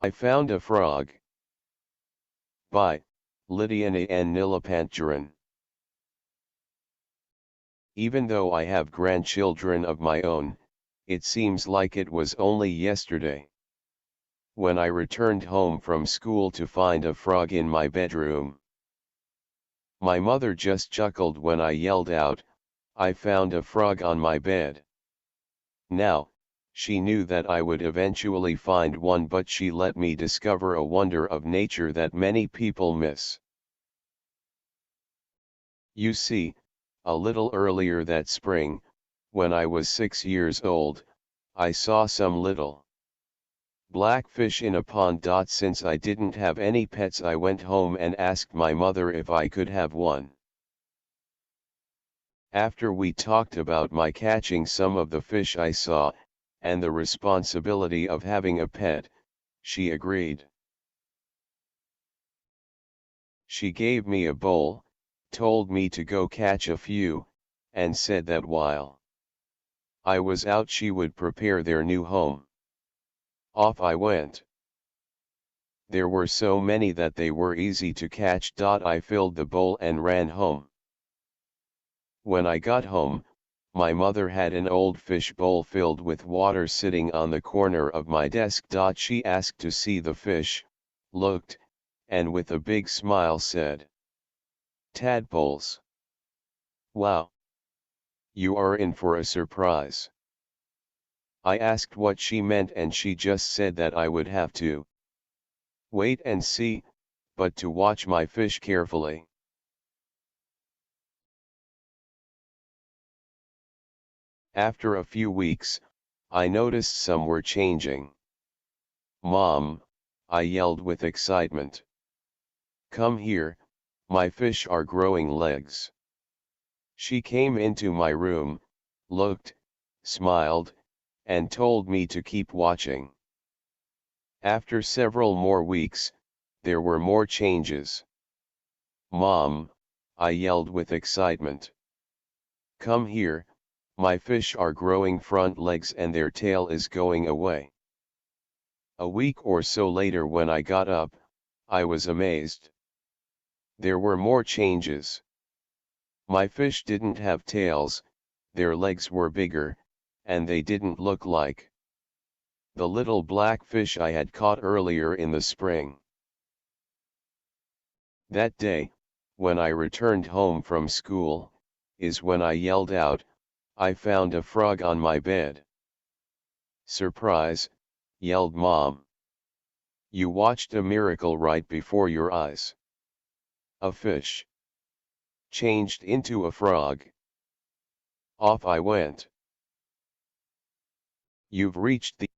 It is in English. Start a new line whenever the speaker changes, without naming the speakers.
I found a frog. By Lydiane and Nilapantjuran. Even though I have grandchildren of my own, it seems like it was only yesterday when I returned home from school to find a frog in my bedroom. My mother just chuckled when I yelled out, "I found a frog on my bed." Now, she knew that I would eventually find one, but she let me discover a wonder of nature that many people miss. You see, a little earlier that spring, when I was 6 years old, I saw some little black fish in a pond. Since I didn't have any pets, I went home and asked my mother if I could have one. After we talked about my catching some of the fish I saw, and the responsibility of having a pet, she agreed. She gave me a bowl, told me to go catch a few, and said that while I was out she would prepare their new home. Off I went. There were so many that they were easy to catch. I filled the bowl and ran home. When I got home, my mother had an old fish bowl filled with water sitting on the corner of my desk. She asked to see the fish, looked, and with a big smile said, "Tadpoles. Wow. You are in for a surprise." I asked what she meant, and she just said that I would have to wait and see, but to watch my fish carefully. After a few weeks, I noticed some were changing. "Mom," I yelled with excitement. "Come here, my fish are growing legs." She came into my room, looked, smiled, and told me to keep watching. After several more weeks, there were more changes. "Mom," I yelled with excitement. "Come here, my fish are growing front legs and their tail is going away." A week or so later, when I got up, I was amazed. There were more changes. My fish didn't have tails, their legs were bigger, and they didn't look like the little black fish I had caught earlier in the spring. That day, when I returned home from school, is when I yelled out, "I found a frog on my bed." "Surprise," yelled Mom. "You watched a miracle right before your eyes. A fish changed into a frog." Off I went. You've reached the